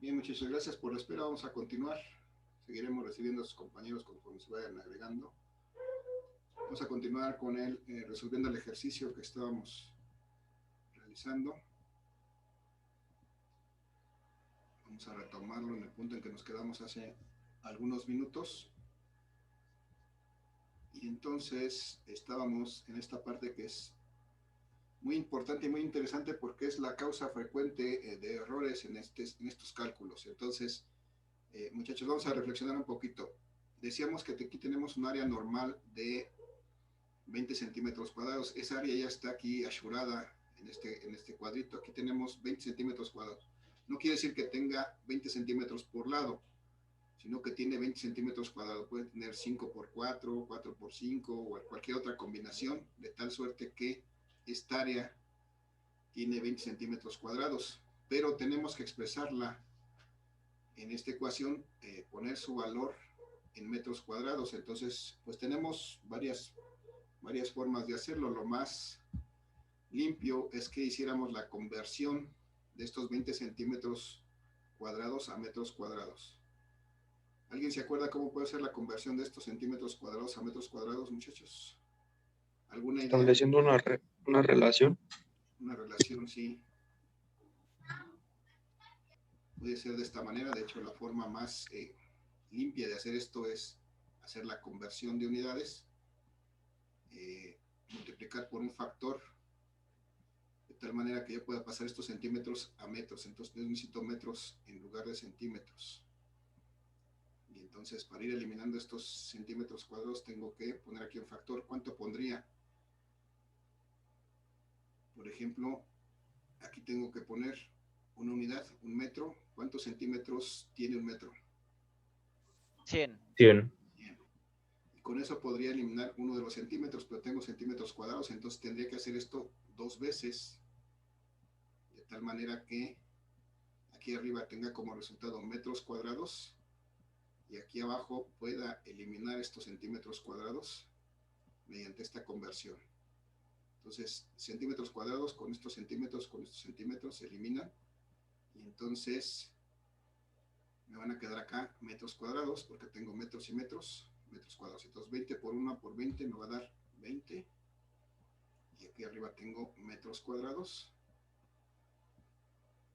Bien, muchas gracias por la espera. Vamos a continuar. Seguiremos recibiendo a sus compañeros conforme se vayan agregando. Vamos a continuar con él resolviendo el ejercicio que estábamos realizando. Vamos a retomarlo en el punto en que nos quedamos hace algunos minutos. Y entonces estábamos en esta parte que es muy importante y muy interesante porque es la causa frecuente de errores en estos cálculos. Entonces, muchachos, vamos a reflexionar un poquito. Decíamos que aquí tenemos un área normal de 20 centímetros cuadrados. Esa área ya está aquí asegurada en este cuadrito. Aquí tenemos 20 centímetros cuadrados. No quiere decir que tenga 20 centímetros por lado, sino que tiene 20 centímetros cuadrados. Puede tener 5 por 4, 4 por 5 o cualquier otra combinación, de tal suerte que esta área tiene 20 centímetros cuadrados. Pero tenemos que expresarla en esta ecuación, poner su valor en metros cuadrados. Entonces, pues tenemos varias formas de hacerlo. Lo más limpio es que hiciéramos la conversión de estos 20 centímetros cuadrados a metros cuadrados. ¿Alguien se acuerda cómo puede ser la conversión de estos centímetros cuadrados a metros cuadrados, muchachos? ¿Alguna idea? Estableciendo una relación. Una relación, sí. Puede ser de esta manera. De hecho, la forma más limpia de hacer esto es hacer la conversión de unidades, multiplicar por un factor, de tal manera que yo pueda pasar estos centímetros a metros. Entonces yo necesito metros en lugar de centímetros. Y entonces para ir eliminando estos centímetros cuadrados tengo que poner aquí un factor. ¿Cuánto pondría? Por ejemplo, aquí tengo que poner una unidad, un metro. ¿Cuántos centímetros tiene un metro? 100. 100. Bien. Y con eso podría eliminar uno de los centímetros, pero tengo centímetros cuadrados, entonces tendría que hacer esto 2 veces, de tal manera que aquí arriba tenga como resultado metros cuadrados y aquí abajo pueda eliminar estos centímetros cuadrados mediante esta conversión. Entonces, centímetros cuadrados con estos centímetros se eliminan y entonces me van a quedar acá metros cuadrados porque tengo metros y metros cuadrados. Entonces 20 por 1 por 20 me va a dar 20 y aquí arriba tengo metros cuadrados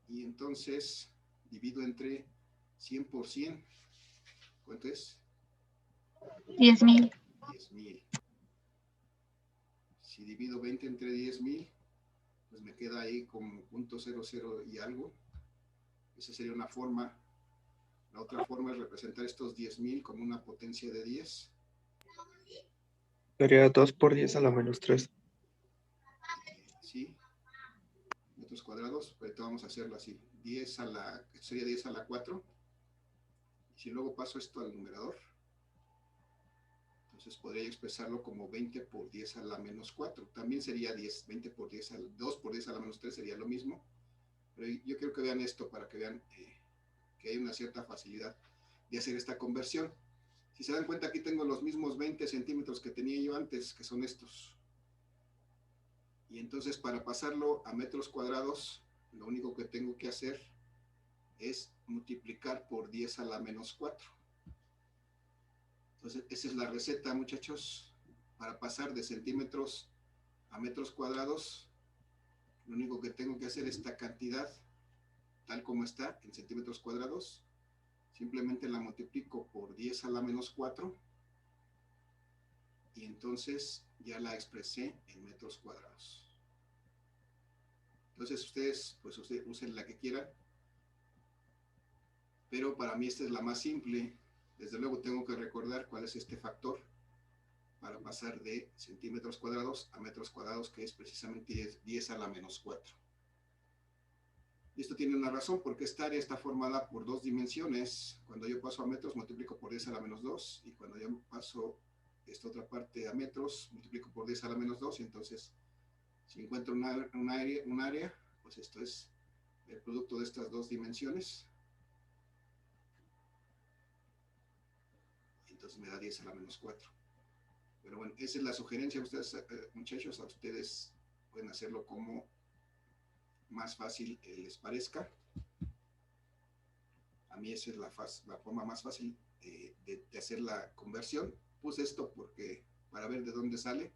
y entonces divido entre 100 por 100. ¿Cuánto es? 10,000. 10,000. Si divido 20 entre 10,000, pues me queda ahí como 0.00 y algo. Esa sería una forma. La otra forma es representar estos 10,000 como una potencia de 10. Sería 2 por 10 a la menos 3. ¿Sí? Metros cuadrados. Ahorita vamos a hacerlo así. 10 a la, sería 10 a la 4. Y si luego paso esto al numerador, entonces podría expresarlo como 20 por 10 a la menos 4. También sería 10, 20 por 10, 2 por 10 a la menos 3 sería lo mismo. Pero yo quiero que vean esto para que vean que hay una cierta facilidad de hacer esta conversión. Si se dan cuenta, aquí tengo los mismos 20 centímetros que tenía yo antes, que son estos. Y entonces para pasarlo a metros cuadrados, lo único que tengo que hacer es multiplicar por 10 a la menos 4. Entonces esa es la receta, muchachos, para pasar de centímetros a metros cuadrados. Lo único que tengo que hacer es esta cantidad, tal como está en centímetros cuadrados, simplemente la multiplico por 10 a la menos 4 y entonces ya la expresé en metros cuadrados. Entonces ustedes, pues usen la que quieran, pero para mí esta es la más simple. Desde luego tengo que recordar cuál es este factor para pasar de centímetros cuadrados a metros cuadrados, que es precisamente 10 a la menos 4. Y esto tiene una razón, porque esta área está formada por dos dimensiones. Cuando yo paso a metros, multiplico por 10 a la menos 2, y cuando yo paso esta otra parte a metros, multiplico por 10 a la menos 2, y entonces, si encuentro un área, pues esto es el producto de estas dos dimensiones. Entonces me da 10 a la menos 4. Pero bueno, esa es la sugerencia. Ustedes, muchachos, a ustedes pueden hacerlo como más fácil les parezca. A mí esa es la forma más fácil de hacer la conversión. Puse esto porque para ver de dónde sale,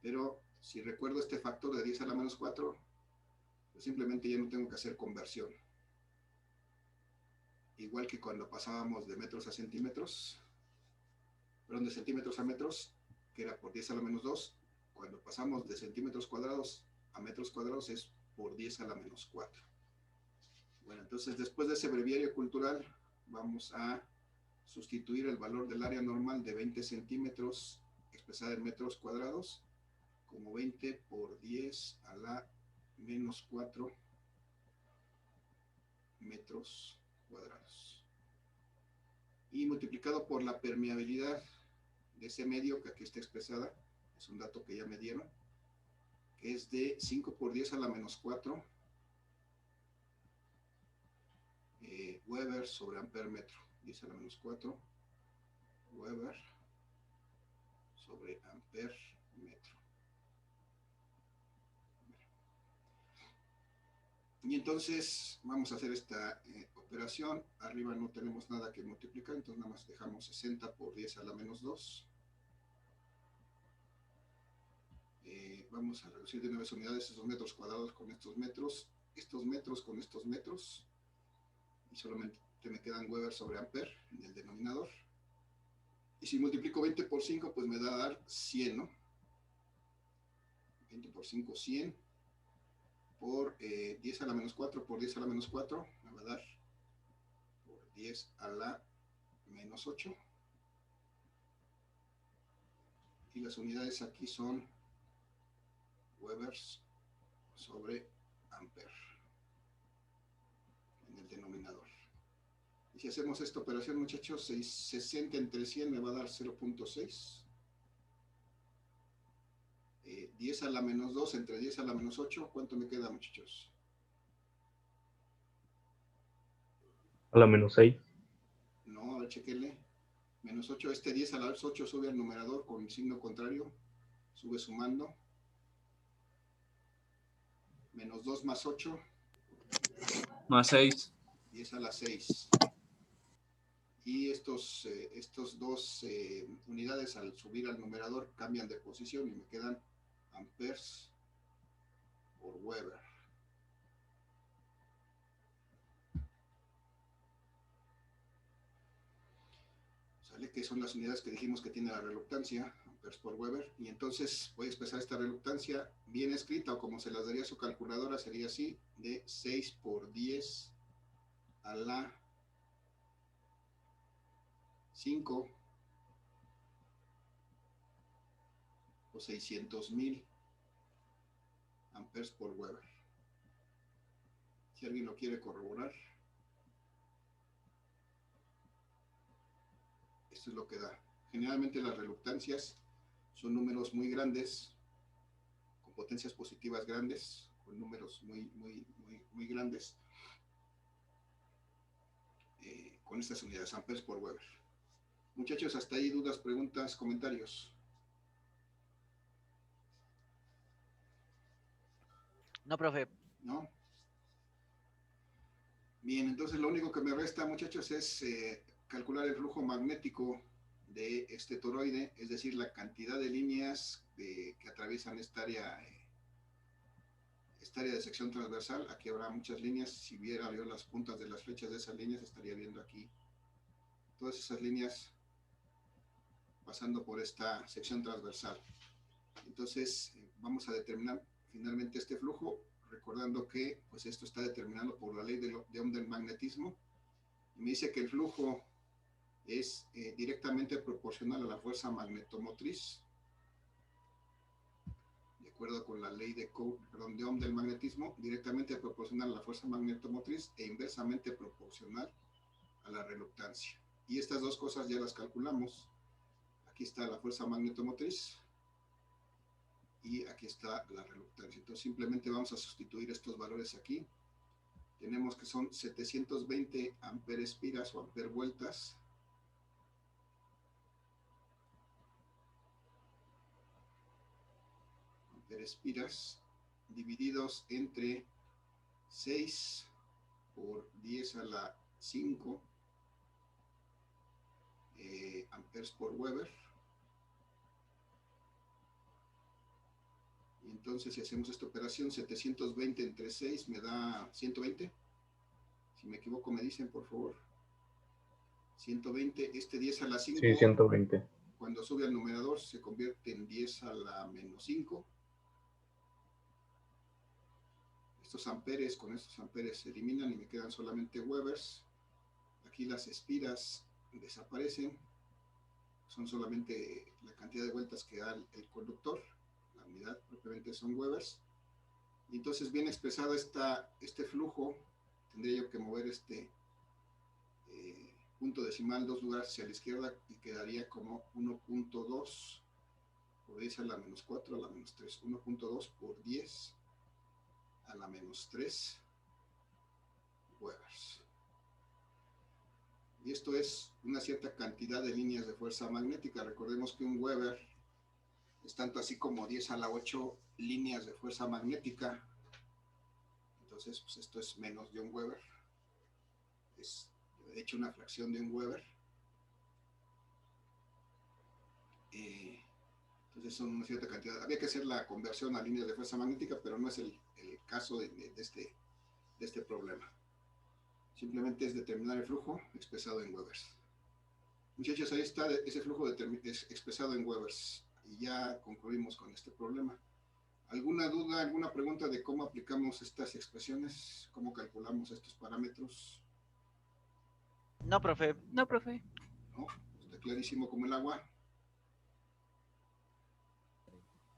pero si recuerdo este factor de 10 a la menos 4, pues simplemente ya no tengo que hacer conversión. Igual que cuando pasábamos de metros a centímetros, perdón, de centímetros a metros, que era por 10 a la menos 2, cuando pasamos de centímetros cuadrados a metros cuadrados es por 10 a la menos 4. Bueno, entonces después de ese breviario cultural, vamos a sustituir el valor del área normal de 20 centímetros expresada en metros cuadrados como 20 por 10 a la menos 4 metros cuadrados. Y multiplicado por la permeabilidad de ese medio, que aquí está expresada, es un dato que ya me dieron, que es de 5 por 10 a la menos 4 Weber sobre amper metro. 10 a la menos 4 Weber sobre amper metro. Y entonces vamos a hacer esta operación. Arriba no tenemos nada que multiplicar, entonces nada más dejamos 60 por 10 a la menos 2. Vamos a reducir de 9 unidades estos metros cuadrados con estos metros con estos metros, y solamente me quedan Weber sobre amper en el denominador. Y si multiplico 20 por 5, pues me da a dar 100, ¿no? 20 por 5, 100. Por 10 a la menos 4 por 10 a la menos 4, me va a dar por 10 a la menos 8. Y las unidades aquí son Webers sobre amper en el denominador. Y si hacemos esta operación, muchachos, 60 entre 100 me va a dar 0.6. 10 a la menos 2 entre 10 a la menos 8, ¿cuánto me queda, muchachos? A la menos 6. No, a ver, chequenle. Menos 8, este 10 a la 8 sube al numerador con el signo contrario, sube sumando. Menos 2 más 8. Más 6. 10 a la 6. Y estos dos unidades al subir al numerador cambian de posición y me quedan amperes por Weber. Sale que son las unidades que dijimos que tiene la reluctancia, amperes por Weber, y entonces voy a expresar esta reluctancia bien escrita, o como se las daría a su calculadora, sería así, de 6 por 10 a la 5 o 600,000 amperes por Weber. Si alguien lo quiere corroborar, esto es lo que da. Generalmente las reluctancias son números muy grandes, con potencias positivas grandes, con números muy grandes, con estas unidades, amperes por Weber. Muchachos, hasta ahí dudas, preguntas, comentarios. No, profe. ¿No? Bien, entonces lo único que me resta, muchachos, es calcular el flujo magnético de este toroide, es decir, la cantidad de líneas que atraviesan esta área de sección transversal. Aquí habrá muchas líneas. Si viera yo las puntas de las flechas de esas líneas, estaría viendo aquí todas esas líneas pasando por esta sección transversal. Entonces vamos a determinar finalmente este flujo, recordando que pues esto está determinado por la ley de Ohm del magnetismo, y me dice que el flujo es directamente proporcional a la fuerza magnetomotriz, de acuerdo con la ley de Ohm del magnetismo, directamente proporcional a la fuerza magnetomotriz e inversamente proporcional a la reluctancia. Y estas dos cosas ya las calculamos. Aquí está la fuerza magnetomotriz y aquí está la reluctancia. Entonces simplemente vamos a sustituir estos valores aquí. Tenemos que son 720 amperespiras o ampervueltas divididos entre 6 por 10 a la 5 amperes por Weber. Y entonces si hacemos esta operación, 720 entre 6 me da 120. Si me equivoco me dicen, por favor. 120, este 10 a la 5. Sí, 120. Cuando sube al numerador se convierte en 10 a la menos 5. Estos amperes, con estos amperes se eliminan y me quedan solamente Webers. Aquí las espiras desaparecen. Son solamente la cantidad de vueltas que da el conductor. La unidad propiamente son Webers. Y entonces, bien expresado este flujo, tendría yo que mover este punto decimal 2 lugares hacia la izquierda y quedaría como 1.2 por 10 a la menos 4 a la menos 3. 1.2 por 10 a la menos 3 Webers. Y esto es una cierta cantidad de líneas de fuerza magnética. Recordemos que un Weber es tanto así como 10 a la 8 líneas de fuerza magnética. Entonces, pues esto es menos de un Weber. Es, de hecho, una fracción de un Weber. Entonces, son una cierta cantidad. Había que hacer la conversión a líneas de fuerza magnética, pero no es el caso de este problema. Simplemente es determinar el flujo expresado en Webers. Muchachos, ahí está ese flujo expresado en Webers. Y ya concluimos con este problema. ¿Alguna duda, alguna pregunta de cómo aplicamos estas expresiones? ¿Cómo calculamos estos parámetros? No, profe. No, profe. ¿No? ¿Está clarísimo como el agua?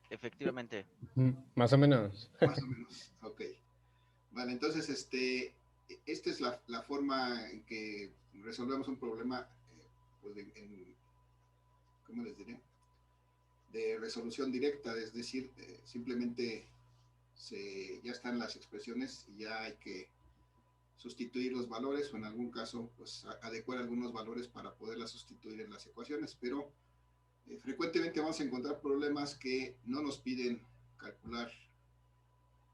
Efectivamente. Más o menos. Más o menos, ok. Vale, entonces, esta es la forma en que resolvemos un problema, pues ¿cómo les diré? De resolución directa, es decir, simplemente ya están las expresiones y ya hay que sustituir los valores o en algún caso, pues adecuar algunos valores para poderlas sustituir en las ecuaciones, pero frecuentemente vamos a encontrar problemas que no nos piden calcular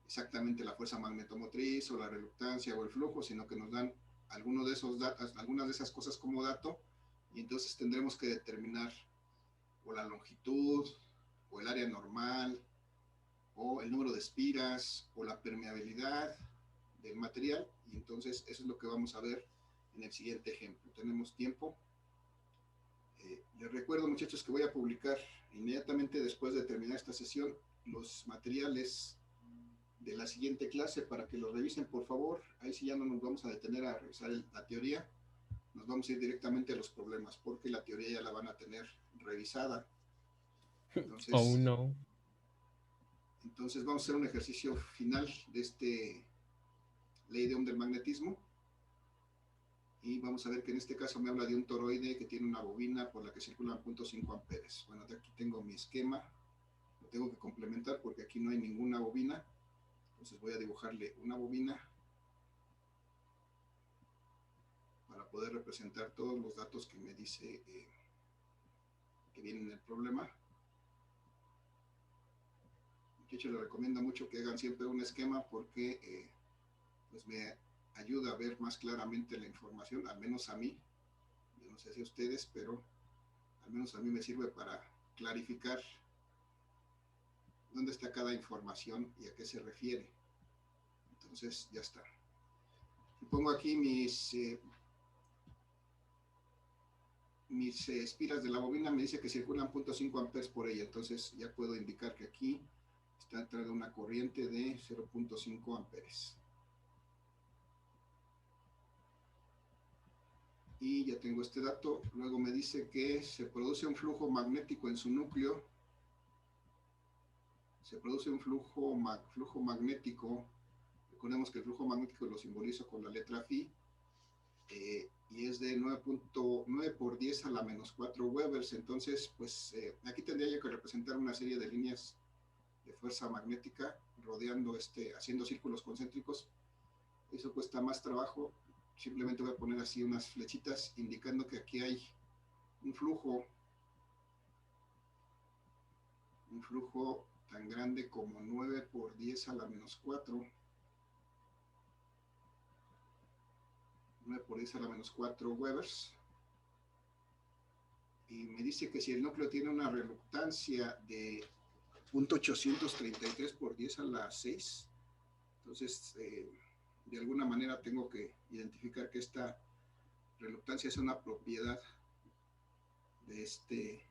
exactamente la fuerza magnetomotriz o la reluctancia o el flujo, sino que nos dan algunos de esos datos, algunas de esas cosas como dato, y entonces tendremos que determinar o la longitud, o el área normal, o el número de espiras, o la permeabilidad del material, y entonces eso es lo que vamos a ver en el siguiente ejemplo. Tenemos tiempo. Les recuerdo, muchachos, que voy a publicar inmediatamente después de terminar esta sesión los materiales de la siguiente clase para que los revisen, por favor. Ahí sí ya no nos vamos a detener a revisar la teoría, nos vamos a ir directamente a los problemas, porque la teoría ya la van a tener revisada. Entonces, Oh, no. Entonces vamos a hacer un ejercicio final de este ley de Ohm del magnetismo. Y vamos a ver que en este caso me habla de un toroide que tiene una bobina por la que circulan 0.5 amperes. Bueno, de aquí tengo mi esquema. Lo tengo que complementar porque aquí no hay ninguna bobina. Entonces voy a dibujarle una bobina para poder representar todos los datos que me dice que vienen en el problema. Yo les recomiendo mucho que hagan siempre un esquema porque pues me ayuda a ver más claramente la información, al menos a mí. Yo no sé si a ustedes, pero al menos a mí me sirve para clarificar dónde está cada información y a qué se refiere. Entonces, ya está. Y pongo aquí mis espiras de la bobina, me dice que circulan 0.5 amperes por ella, entonces ya puedo indicar que aquí está entrando una corriente de 0.5 amperes. Y ya tengo este dato. Luego me dice que se produce un flujo magnético en su núcleo. Se produce un flujo magnético. Recordemos que el flujo magnético lo simbolizo con la letra Phi. Y es de 9.9 por 10 a la menos 4 Webers. Entonces, pues aquí tendría yo que representar una serie de líneas de fuerza magnética rodeando haciendo círculos concéntricos. Eso cuesta más trabajo. Simplemente voy a poner así unas flechitas indicando que aquí hay un flujo tan grande como 9 por 10 a la menos 4. 9 por 10 a la menos 4 Webers. y me dice que si el núcleo tiene una reluctancia de 0.833 por 10 a la 6, entonces de alguna manera tengo que identificar que esta reluctancia es una propiedad de este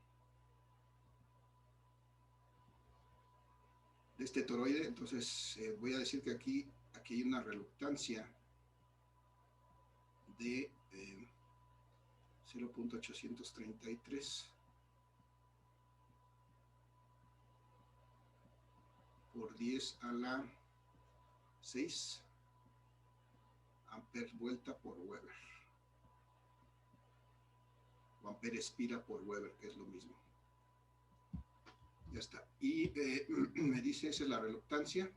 toroide. Entonces voy a decir que aquí hay una reluctancia de 0.833 por 10 a la 6 amperes vuelta por Weber, o ampere espira por Weber, que es lo mismo. Ya está. Y me dice, esa es la reluctancia.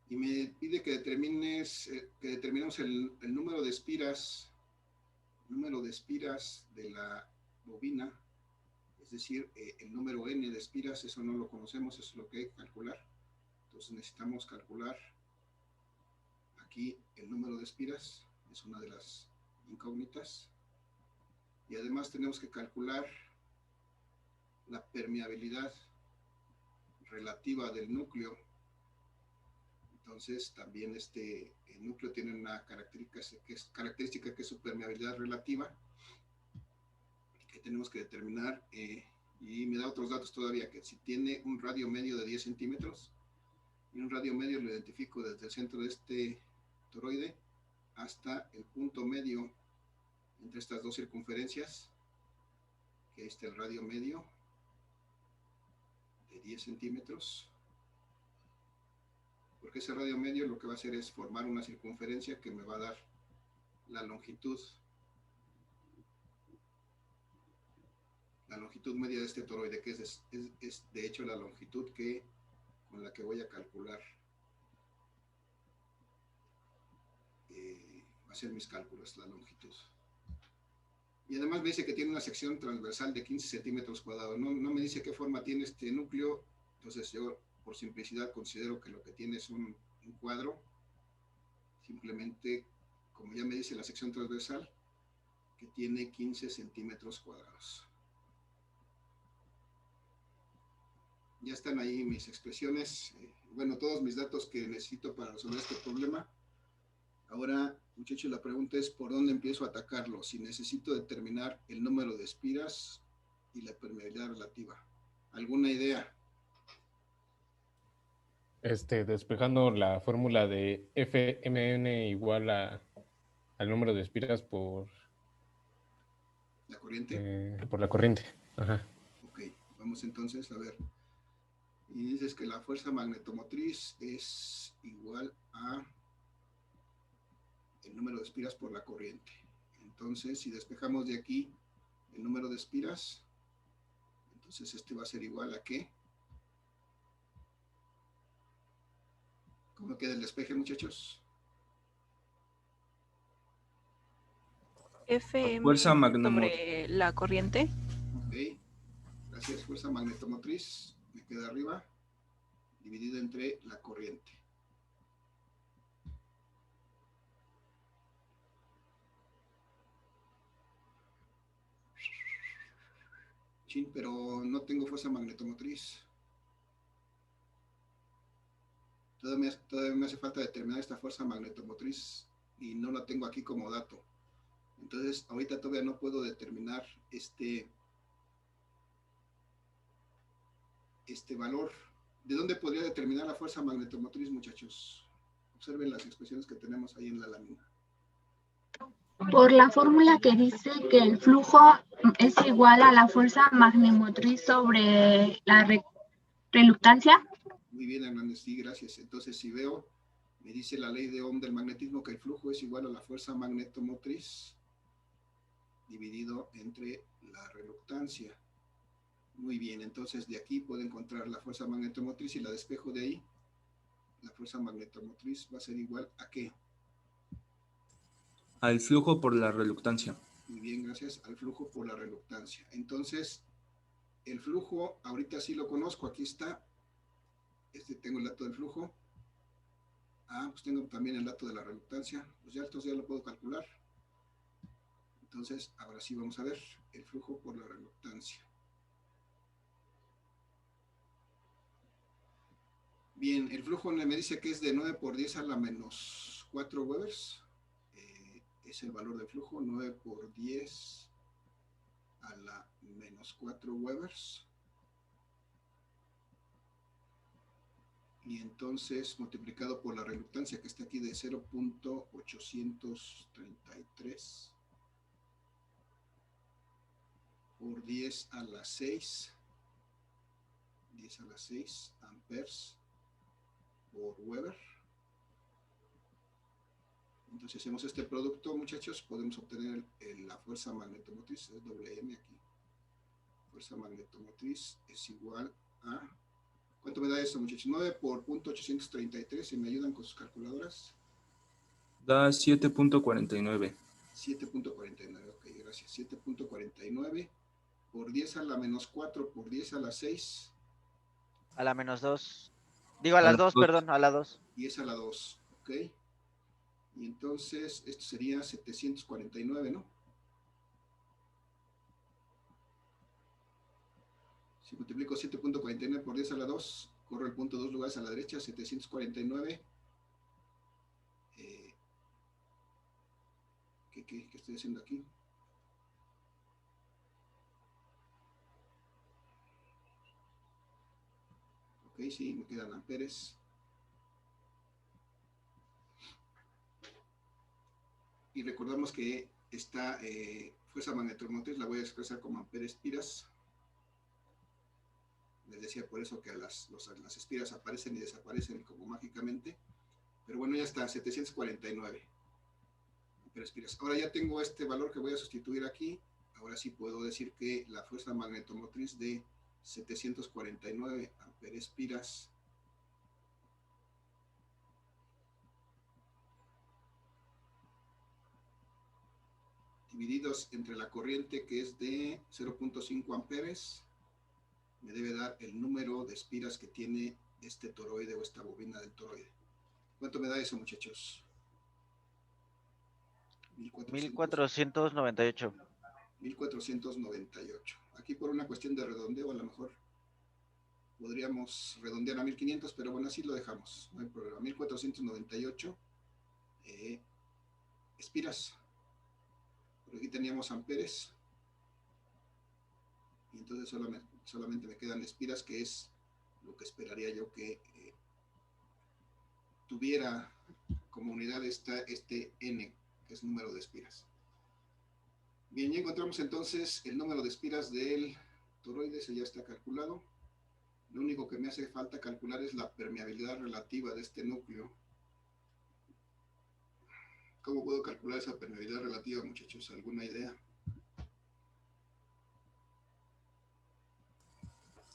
Y me pide que determinemos el número de espiras de la bobina, es decir, el número n de espiras. Eso no lo conocemos, eso es lo que hay que calcular. Entonces necesitamos calcular aquí el número de espiras, es una de las incógnitas. Y además tenemos que calcular la permeabilidad relativa del núcleo. Entonces también el núcleo tiene una característica que es su permeabilidad relativa, que tenemos que determinar, y me da otros datos todavía, que si tiene un radio medio de 10 centímetros, y un radio medio lo identifico desde el centro de este toroide hasta el punto medio entre estas dos circunferencias, que es el radio medio de 10 centímetros, porque ese radio medio lo que va a hacer es formar una circunferencia que me va a dar la longitud media de este toroide, que es de hecho la longitud con la que voy a calcular, va a ser mis cálculos, la longitud. Y además me dice que tiene una sección transversal de 15 centímetros cuadrados. No me dice qué forma tiene este núcleo, entonces yo por simplicidad considero que lo que tiene es un cuadro. Simplemente, como ya me dice la sección transversal, que tiene 15 centímetros cuadrados. Ya están ahí mis expresiones, bueno, todos mis datos que necesito para resolver este problema. Ahora, muchachos, la pregunta es ¿por dónde empiezo a atacarlo? Si necesito determinar el número de espiras y la permeabilidad relativa. ¿Alguna idea? Despejando la fórmula de FMN igual al número de espiras por ¿La corriente? por la corriente. Ajá. Ok, vamos entonces a ver. Y dices que la fuerza magnetomotriz es igual a el número de espiras por la corriente. Entonces, si despejamos de aquí el número de espiras, entonces este va a ser igual a ¿qué? ¿Cómo queda el despeje, muchachos? FM Fuerza sobre la corriente. Ok, gracias. Fuerza magnetomotriz me queda arriba, dividido entre la corriente. Chin, pero no tengo fuerza magnetomotriz. Todavía me hace falta determinar esta fuerza magnetomotriz y no la tengo aquí como dato. Entonces, ahorita todavía no puedo determinar este valor. ¿De dónde podría determinar la fuerza magnetomotriz, muchachos? Observen las expresiones que tenemos ahí en la lámina. Por la fórmula que dice que el flujo es igual a la fuerza magnetomotriz sobre la reluctancia. Muy bien, Hernández, sí, gracias. Entonces, si veo, me dice la ley de Ohm del magnetismo que el flujo es igual a la fuerza magnetomotriz dividido entre la reluctancia. Muy bien, entonces de aquí puedo encontrar la fuerza magnetomotriz y la despejo de ahí. La fuerza magnetomotriz va a ser igual a ¿qué? Al flujo por la reluctancia. Muy bien, gracias. Al flujo por la reluctancia. Entonces, el flujo, ahorita sí lo conozco, aquí está. Tengo el dato del flujo. Pues tengo también el dato de la reluctancia. Pues ya entonces ya lo puedo calcular. Entonces, ahora sí vamos a ver el flujo por la reluctancia. Bien, el flujo me dice que es de 9 por 10 a la menos 4 Webers. Es el valor del flujo, 9 por 10 a la menos 4 Webers. Y entonces multiplicado por la reluctancia que está aquí de 0.833 por 10 a la 6 amperes por Weber. Entonces hacemos este producto, muchachos, podemos obtener la fuerza magnetomotriz, es Wm aquí. Fuerza magnetomotriz es igual a... ¿Cuánto me da eso, muchachos? 9 por 0.833, si me ayudan con sus calculadoras. Da 7.49. 7.49, ok, gracias. 7.49 por 10 a la menos 4 por 10 a la 6. A la menos 2. Digo, a las 2, perdón, a la 2. Y es a la 2, ok. Y entonces, esto sería 749, ¿no? Si multiplico 7.49 por 10 a la 2, corro el punto 2 lugares a la derecha, 749. ¿Qué estoy haciendo aquí? Ok, sí, me quedan amperes. Y recordamos que esta fuerza magnetomotriz la voy a expresar como amperes piras. Les decía por eso que las espiras aparecen y desaparecen como mágicamente. Pero bueno, ya está, 749 amperes piras. Ahora ya tengo este valor que voy a sustituir aquí. Ahora sí puedo decir que la fuerza magnetomotriz de 749 amperes piras divididos entre la corriente, que es de 0.5 amperes, me debe dar el número de espiras que tiene este toroide o esta bobina del toroide. ¿Cuánto me da eso, muchachos? 1498. 1498. Aquí por una cuestión de redondeo, a lo mejor podríamos redondear a 1500, pero bueno, así lo dejamos, no hay problema. 1498 espiras. Por aquí teníamos amperes. Y entonces solamente me quedan espiras, que es lo que esperaría yo que tuviera como unidad este N, que es número de espiras. Bien, ya encontramos entonces el número de espiras del toroide, ese ya está calculado. Lo único que me hace falta calcular es la permeabilidad relativa de este núcleo. ¿Cómo puedo calcular esa permeabilidad relativa, muchachos? ¿Alguna idea?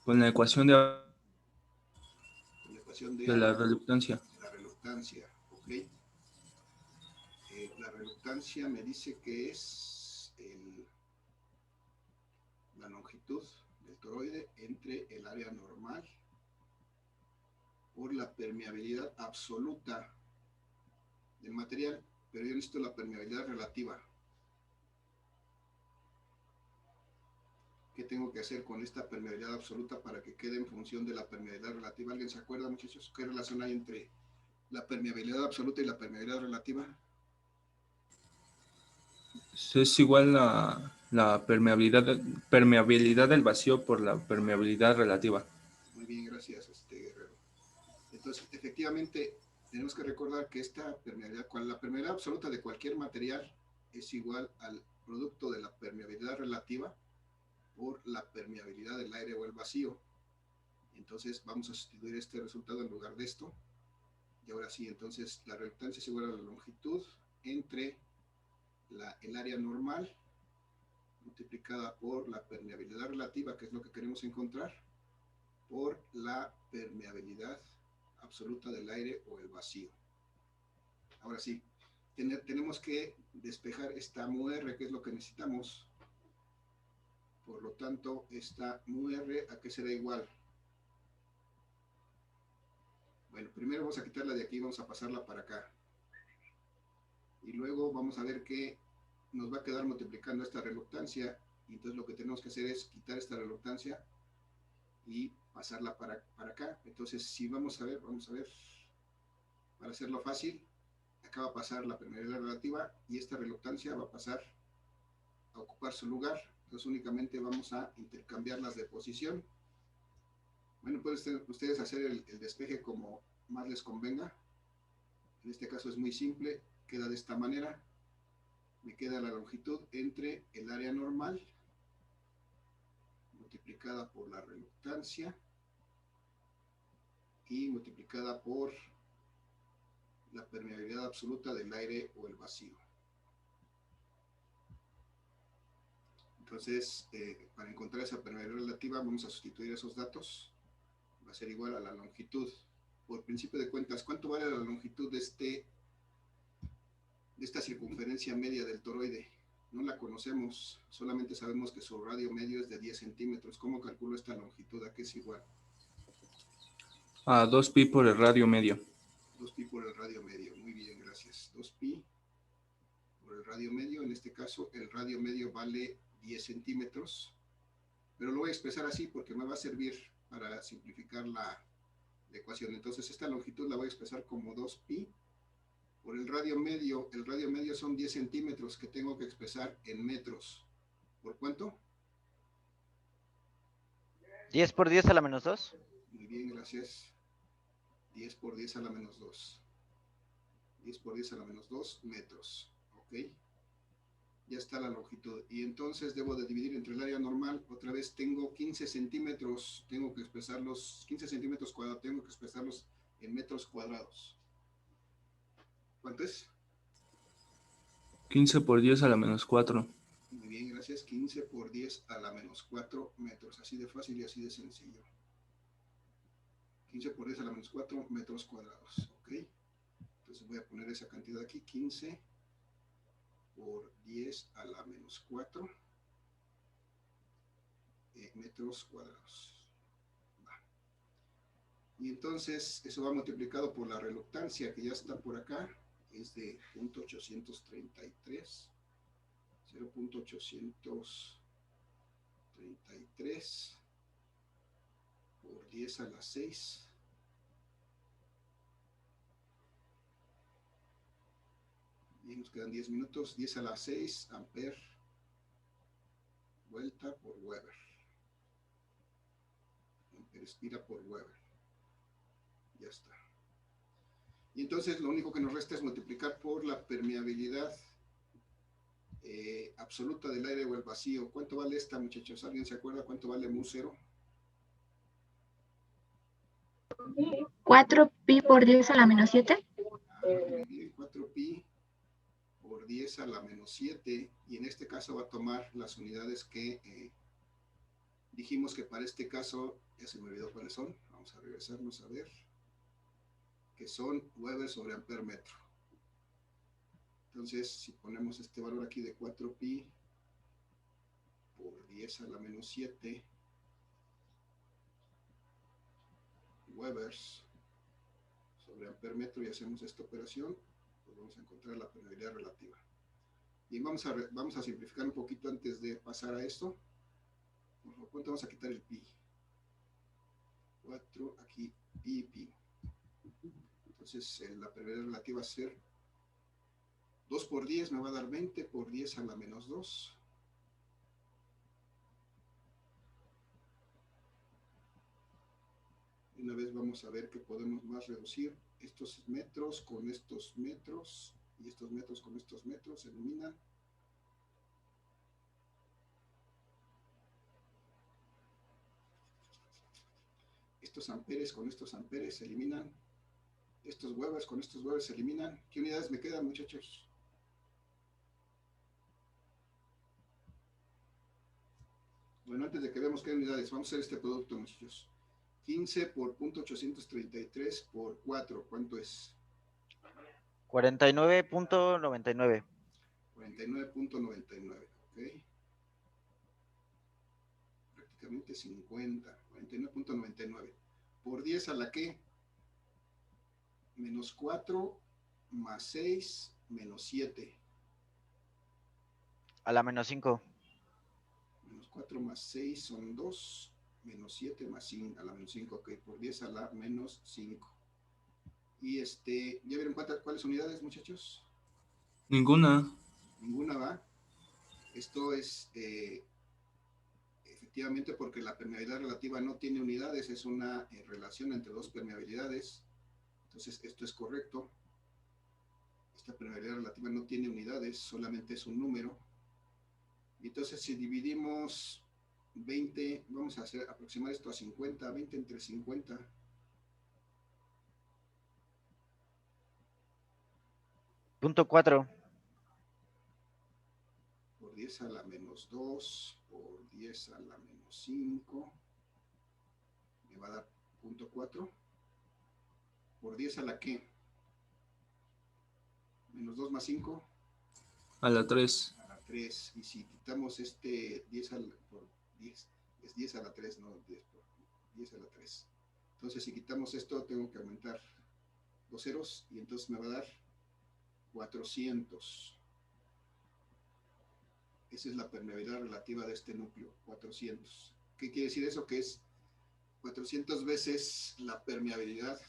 Con la ecuación de La ecuación la reluctancia. La reluctancia, ok. La reluctancia me dice que es la longitud del toroide entre el área normal por la permeabilidad absoluta del material, pero yo necesito la permeabilidad relativa. ¿Qué tengo que hacer con esta permeabilidad absoluta para que quede en función de la permeabilidad relativa? ¿Alguien se acuerda, muchachos? ¿Qué relación hay entre la permeabilidad absoluta y la permeabilidad relativa? Es igual la permeabilidad del vacío por la permeabilidad relativa. Muy bien, gracias, Guerrero. Entonces, efectivamente, tenemos que recordar que esta permeabilidad, la permeabilidad absoluta de cualquier material es igual al producto de la permeabilidad relativa por la permeabilidad del aire o el vacío. Entonces, vamos a sustituir este resultado en lugar de esto. Y ahora sí, entonces, la reluctancia es igual a la longitud entre el área normal multiplicada por la permeabilidad relativa, que es lo que queremos encontrar, por la permeabilidad absoluta del aire o el vacío. Ahora sí, tenemos que despejar esta μr, que es lo que necesitamos. Por lo tanto, esta μr, ¿a qué será igual? Bueno, primero vamos a quitarla de aquí, vamos a pasarla para acá. Y luego vamos a ver que nos va a quedar multiplicando esta reluctancia, y entonces lo que tenemos que hacer es quitar esta reluctancia y pasarla para acá. Entonces, si vamos a ver, para hacerlo fácil, acá va a pasar la permeabilidad relativa y esta reluctancia va a pasar a ocupar su lugar. Entonces únicamente vamos a intercambiarlas de posición. Bueno, pueden ustedes hacer el despeje como más les convenga. En este caso es muy simple, queda de esta manera. Me queda la longitud entre el área normal multiplicada por la reluctancia y multiplicada por la permeabilidad absoluta del aire o el vacío. Entonces, para encontrar esa permeabilidad relativa, vamos a sustituir esos datos. Va a ser igual a la longitud. Por principio de cuentas, ¿cuánto vale la longitud de esta circunferencia media del toroide? No la conocemos, solamente sabemos que su radio medio es de 10 centímetros. ¿Cómo calculo esta longitud? ¿A qué es igual? A 2pi por el radio medio. 2pi por el radio medio. Muy bien, gracias. 2pi por el radio medio. En este caso, el radio medio vale 10 centímetros. Pero lo voy a expresar así porque me va a servir para simplificar la ecuación. Entonces, esta longitud la voy a expresar como 2pi por el radio medio. El radio medio son 10 centímetros que tengo que expresar en metros. ¿Por cuánto? 10 por 10 a la menos 2. Muy bien, gracias. 10 por 10 a la menos 2. 10 por 10 a la menos 2 metros. ¿Ok? Ya está la longitud. Y entonces debo de dividir entre el área normal. Otra vez tengo 15 centímetros. Tengo que expresarlos, 15 centímetros cuadrados. Tengo que expresarlos en metros cuadrados. ¿Cuánto es? 15 por 10 a la menos 4. Muy bien, gracias. 15 por 10 a la menos 4 metros. Así de fácil y así de sencillo. 15 por 10 a la menos 4 metros cuadrados. ¿Ok? Entonces voy a poner esa cantidad aquí. 15 por 10 a la menos 4 metros cuadrados. Va. Y entonces eso va multiplicado por la reluctancia que ya está por acá. Es de 0.833. 0.833 por 10 a la 6. Bien, nos quedan 10 minutos. 10 a la 6 amper vuelta por Weber. Amper espira por Weber. Ya está. Y entonces lo único que nos resta es multiplicar por la permeabilidad absoluta del aire o el vacío. ¿Cuánto vale esta, muchachos? ¿Alguien se acuerda cuánto vale mu0? 4pi por 10 a la menos 7. Muy bien, 4pi por 10 a la menos 7. Y en este caso va a tomar las unidades que dijimos que para este caso, ya se me olvidó cuáles son. Vamos a regresarnos a ver. Que son Weber sobre amper metro. Entonces, si ponemos este valor aquí de 4pi por 10 a la menos 7 Webers sobre amper metro y hacemos esta operación, pues vamos a encontrar la permeabilidad relativa. Bien, vamos a simplificar un poquito antes de pasar a esto. Por lo tanto, vamos a quitar el pi. 4, aquí pi. Entonces, la permeabilidad relativa va a ser 2 por 10 me va a dar 20 por 10 a la menos 2. Y una vez vamos a ver que podemos más reducir estos metros con estos metros y estos metros con estos metros, se eliminan. Estos amperes con estos amperes se eliminan. Estos Webers con estos Webers se eliminan. ¿Qué unidades me quedan, muchachos? Bueno, antes de que veamos qué unidades, vamos a hacer este producto, muchachos. 15 por 0.833 por 4, ¿cuánto es? 49.99. 49.99, ¿ok? Prácticamente 50, 49.99. ¿Por 10 a la qué? Menos 4 más 6 menos 7. A la menos 5. Menos 4 más 6 son 2. Menos 7 más 5 a la menos 5. Ok, por 10 a la menos 5. Y ¿ya vieron cuáles unidades, muchachos? Ninguna. Ninguna va. Esto es efectivamente porque la permeabilidad relativa no tiene unidades, es una relación entre dos permeabilidades. Entonces, esto es correcto. Esta permeabilidad relativa no tiene unidades, solamente es un número. Y entonces, si dividimos 20, vamos a aproximar esto a 50, 20 entre 50. Punto 4. Por 10 a la menos 2, por 10 a la menos 5, me va a dar punto 4. ¿Por 10 a la qué? Menos 2 más 5. A la 3. A la 3. Y si quitamos 10 por 10, es 10 a la 3, no 10 por 10 a la 3. Entonces, si quitamos esto, tengo que aumentar 2 ceros y entonces me va a dar 400. Esa es la permeabilidad relativa de este núcleo, 400. ¿Qué quiere decir eso? Que es 400 veces la permeabilidad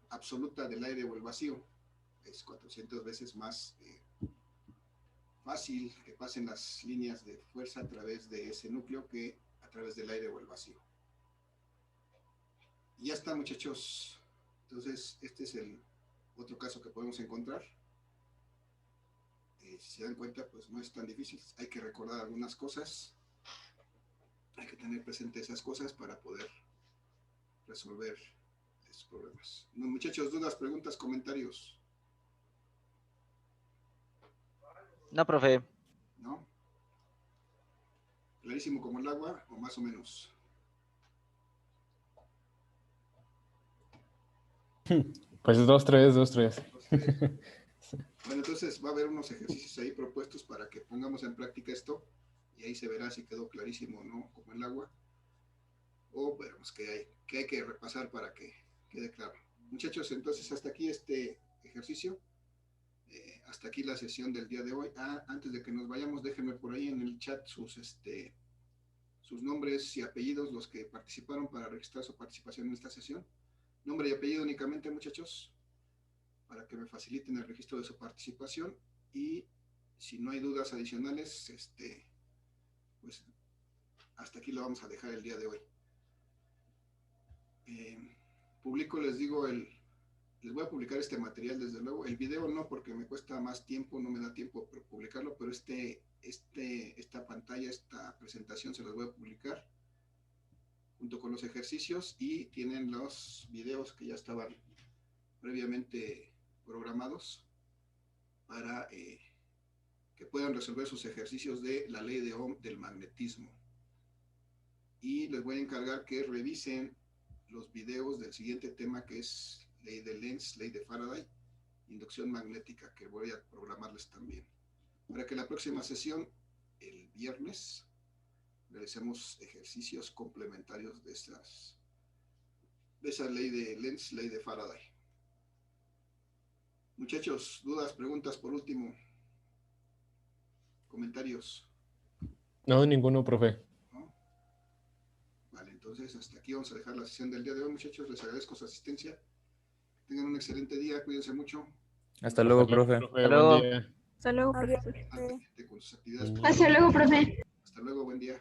absoluta del aire o el vacío. Es 400 veces más fácil que pasen las líneas de fuerza a través de ese núcleo que a través del aire o el vacío. Y ya está, muchachos. Entonces, este es el otro caso que podemos encontrar. Si se dan cuenta, pues no es tan difícil. Hay que recordar algunas cosas. Hay que tener presente esas cosas para poder resolver estos problemas. No, muchachos, dudas, preguntas, comentarios. No, profe. ¿No? ¿Clarísimo como el agua o más o menos? Pues 2-3, 2-3. Bueno, entonces va a haber unos ejercicios ahí propuestos para que pongamos en práctica esto y ahí se verá si quedó clarísimo o no como el agua o veremos qué hay que repasar para que quede claro. Muchachos, entonces hasta aquí este ejercicio. Hasta aquí la sesión del día de hoy. Antes de que nos vayamos, déjenme por ahí en el chat sus nombres y apellidos, los que participaron para registrar su participación en esta sesión. Nombre y apellido únicamente, muchachos, para que me faciliten el registro de su participación. Y si no hay dudas adicionales, pues hasta aquí lo vamos a dejar el día de hoy. Publico, les digo, les voy a publicar este material desde luego. El video no, porque me cuesta más tiempo, no me da tiempo para publicarlo, pero esta pantalla, esta presentación se las voy a publicar junto con los ejercicios y tienen los videos que ya estaban previamente programados para que puedan resolver sus ejercicios de la ley de Ohm del magnetismo. Y les voy a encargar que revisen los videos del siguiente tema, que es ley de Lenz, ley de Faraday, inducción magnética, que voy a programarles también. Para que la próxima sesión, el viernes, realicemos ejercicios complementarios de esa ley de Lenz, ley de Faraday. Muchachos, dudas, preguntas por último, comentarios. No, ninguno, profe. ¿No? Vale, entonces hasta aquí vamos a dejar la sesión del día de hoy, muchachos. Les agradezco su asistencia. Tengan un excelente día, cuídense mucho. Hasta luego, profe. Hasta luego. Buen día. Hasta luego, profe. Con sus actividades. Hasta luego, profe. Hasta luego, buen día.